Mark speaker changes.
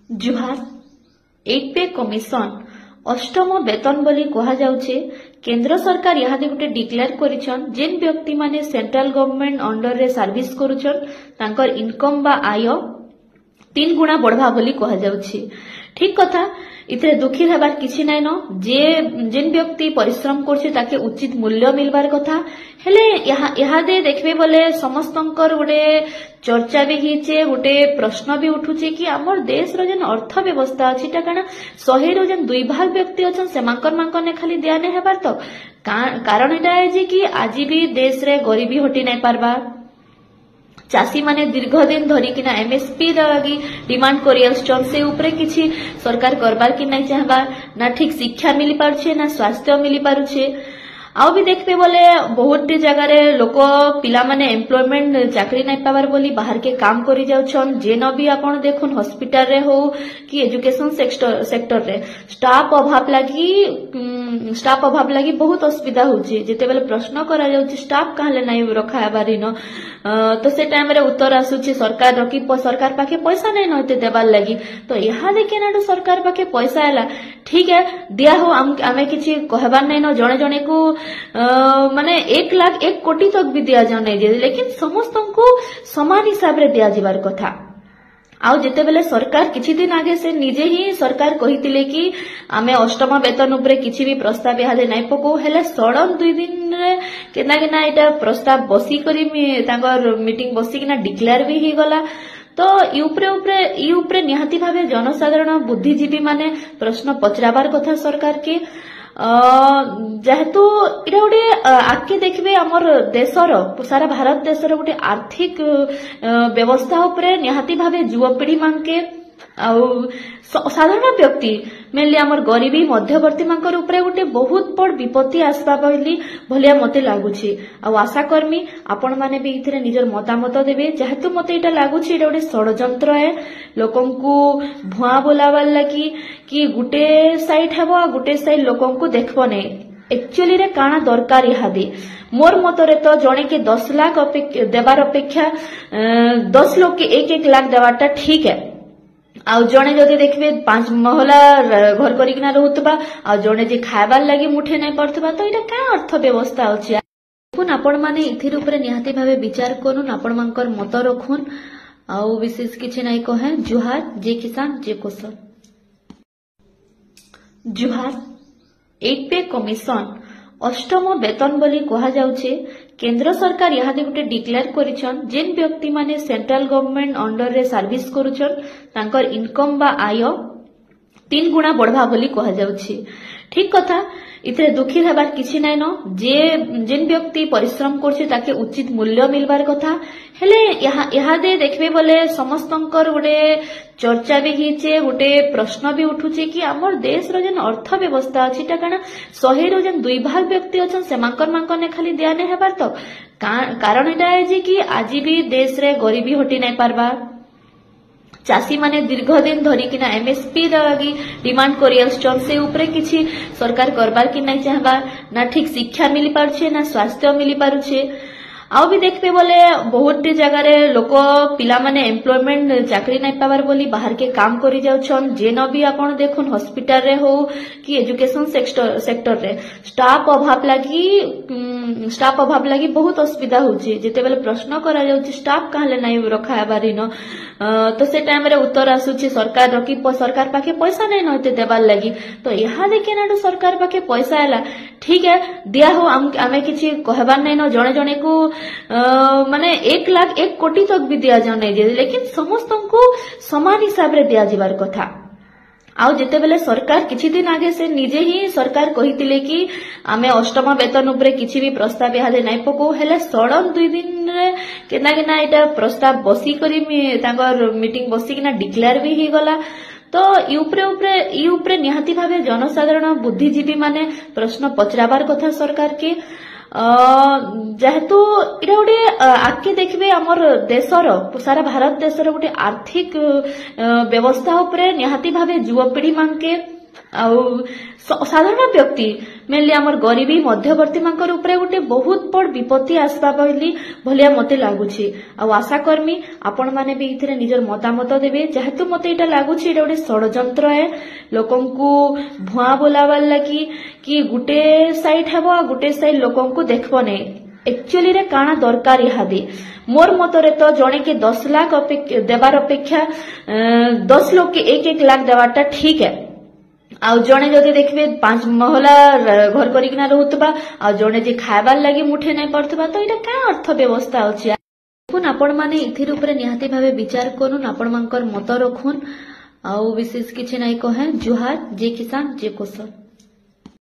Speaker 1: जुहार 8 पे कमिशन अष्टम वेतन बोली कहा जाउछे। केंद्र सरकार यहाँ गोटे डिक्लेयर करिछन जेन व्यक्ति माने सेंट्रल गवर्नमेंट अंडर रे सर्विस करुछन तांकर इनकम बा आय 3 गुणा बढ़वा बोली कहा जाउछे। ठीक कथा इतरे दुखी हेबार किछि नाइन जे जेन व्यक्ति परिश्रम करछे ताके उचित मूल्य मिलबार कथा हेले यहाँ दे देखबे बोले समस्तंकर गोटे चर्चा भी हिचे गोटे प्रश्न भी उठुचे कि हमर देश रो जेन अर्थ व्यवस्था अछि ता काना 100 रो जेन 2 भाग व्यक्ति अछन सेमांकर मांकने खाली दिया नै हेबार तो कारण एटा है जे कि आज भी देश रे गरीबी हटि नै पारबा। चाषी माने दीर्घ दिन धरिकिना एमएसपी लगी डिमांड करि आछन से ऊपर किछि सरकार करबार कि नै चाहबा ना ठीक शिक्षा मिली पारुछे ना स्वास्थ्य मिली पारुछे। आउ भी देखबे बोले बहुत जगह रे लोक पिला माने एम्प्लॉयमेंट चाकरी नै पावर बोली बाहर के काम करि जाउछन जेन भी आपण देखुन हॉस्पिटल रे हो कि एजुकेशन सेक्टर रे स्टाफ अभाव लगी बहुत असुविधा होची। जेते बेले प्रश्न करा जाउची स्टाफ काहले नै रखा हेबारिन तो से टाइम रे उत्तर आसुची सरकार रखी सरकार पाखे पैसा नै नते देबार लगी तो यहाँ देखे ना सरकार पाखे पैसा आला ठीक है दिया हो आमे किछि कहबार नै न जणे जणे को माने 1 लाख 1 कोटी तक भी दिया जाने लेकिन समस्त को समान हिसाब रे दिया जिबार कथा। आउ जेते बेले सरकार किछि दिन आगे से निजे ही सरकार कहितिले कि आमे अष्टम वेतन उपरे किछि भी प्रस्ताव यादे नै पको हेले सडन 2 दिन रे केना केना एटा प्रस्ताव बसी करी तांगर मीटिंग बसी किना डिक्लेयर भी ही गला तो यूपरे निहाती भावे जनसाधारण बुद्धिजीवी माने प्रश्न पचराबार कथा सरकार के जेहेतु इटा गोटे आगे देखबे हमर देशर सारा भारत देशर गोटे आर्थिक व्यवस्था उपरे निहाती भावे युवपीढ़ी मानके साधारण व्यक्ति मेनली हमर गरीबी मध्यवर्ती मानकर उपरे गोटे बहुत बड़ विपत्ति आसबा बोली भलिया मते लागुछि। आशा करमी आपण माने भी इथरे निजर मतामत देबे जेहेतु मते इटा लागुछि इटा गोटे षडयंत्र है लोकन को भुआ बोलावार लगी कि गुटे साइड हेबो गुटे साइड लोकन को देखबो नै एक्चुअली रे काना दरकार इहादे मोर मतरे तो जणे के 10 लाख देबार अपेक्षा 10 लोग के 1-1 लाख देवाटा ठीक है। आउ जणे जदि देखबे 5 महला घर करिकना रहउतबा आ जणे जे खायबार लागि मुठे नै पड़तबा तो इटा का अर्थ व्यवस्था अछि देखुन आपण माने इथिर ऊपर निहाती भावे विचार करून् आपण मानकर मत रखुन आउ विशेष किछि नै कहे। जुहार जे किसान जे कोसल। जुहार 8 पे कमिशन अष्टम वेतन बोली कहा जाउछे। केंद्र सरकार यहाँ गोटे डिक्लेयर करिछन जेन व्यक्ति माने सेंट्रल गवर्नमेंट अंडर रे सर्विस करुछन तांकर इनकम बा आय 3 गुणा बढ़वा बोली कहा जाउछे। ठीक कथा इतरे दुखी हेबार किछि नाइन जे जेन व्यक्ति परिश्रम करछे ताके उचित मूल्य मिलबार कथा हेले यहाँ दे देखबे बोले समस्तंकर गोटे चर्चा भी हिचे गोटे प्रश्न भी उठुचे कि हमर देश रो जेन अर्थ व्यवस्था अछि ता काना 100 रो जेन 2 भाग व्यक्ति अछन सेमांकर मांकने खाली दिया नै हेबार तो कारण एटा है जे कि आज भी देश रे गरीबी हटि नै पारबा। चाषी माने दीर्घ दिन धरिकिना एमएसपी लगी डिमांड करि आछन से ऊपर किछि सरकार करबार कि नै चाहबा ना ठीक शिक्षा मिली पारुछे ना स्वास्थ्य मिली पारुछे। आउ भी देखबे बोले बहुत जगह रे लोक पिला माने एम्प्लॉयमेंट चाकरी नै पावर बोली बाहर के काम करि जाउछन जेन भी आपण देखुन हॉस्पिटल रे हो कि एजुकेशन सेक्टर रे स्टाफ अभाव लगी बहुत असुविधा होची। जेते बेले प्रश्न करा जाउची स्टाफ काहले नै रखा हेबारिन तो से टाइम रे उत्तर आसुची सरकार रखी सरकार पाखे पैसा नै नते देबार लगी तो यहाँ देखे ना सरकार पाखे पैसा आला ठीक है दिया हो आमे किछि कहबार नै न जणे जणे को माने 1 लाख 1 कोटी तक भी दिया जाने लेकिन समस्त को समान हिसाब रे दिया जिबार कथा। आउ जेते बेले सरकार किछि दिन आगे से निजे ही सरकार कहितिले कि आमे अष्टम वेतन उपरे किछि भी प्रस्ताव यादे नै पको हेले सडन 2 दिन रे केना केना एटा प्रस्ताव बसी करी तांगर मीटिंग बसी किना डिक्लेयर भी ही गला तो यूपरे निहाती भावे जनसाधारण बुद्धिजीवी माने प्रश्न पचराबार कथा सरकार के जेहेतु इटा गोटे आगे देखबे हमर देशर सारा भारत देशर गोटे आर्थिक व्यवस्था उपरे निहाती भावे युवपीढ़ी मानके साधारण व्यक्ति मेनली आमर गरीबी मध्यवर्ती मांकर उपरे गोटे बहुत बड़ विपत्ति आसबा भलिया मते लागुछि। आशा कर्मी आपण माने भी इथिरे निजर मतामत देबे। जेहेतु मते एटा लागुछि एटा गोटे षडयंत्र है लोकन को भुआ बोलावार लगी कि गुटे साइड हेबो आ गुटे साइड लोकन को देखबो नै। एक्चुअली रे काना दरकार इहादे मोर मतरे तो जणे के 10 लाख देवार अपेक्षा 10 लोग के 1-1 लाख देवाटा ठीक है। आ जणे जदि देखबे 5 महला घर करिकना रहउतबा आ जणे जे खायबार लागि मुठे नै पड़तबा तो एटा का अर्थ व्यवस्था अछि। देखुन आपण माने इथिर ऊपर निहाती भाबे विचार करून् आपण मानकर मत रखुन। आ विशेष किछि नै कहे। जुहार। जय किसान जय कौशल।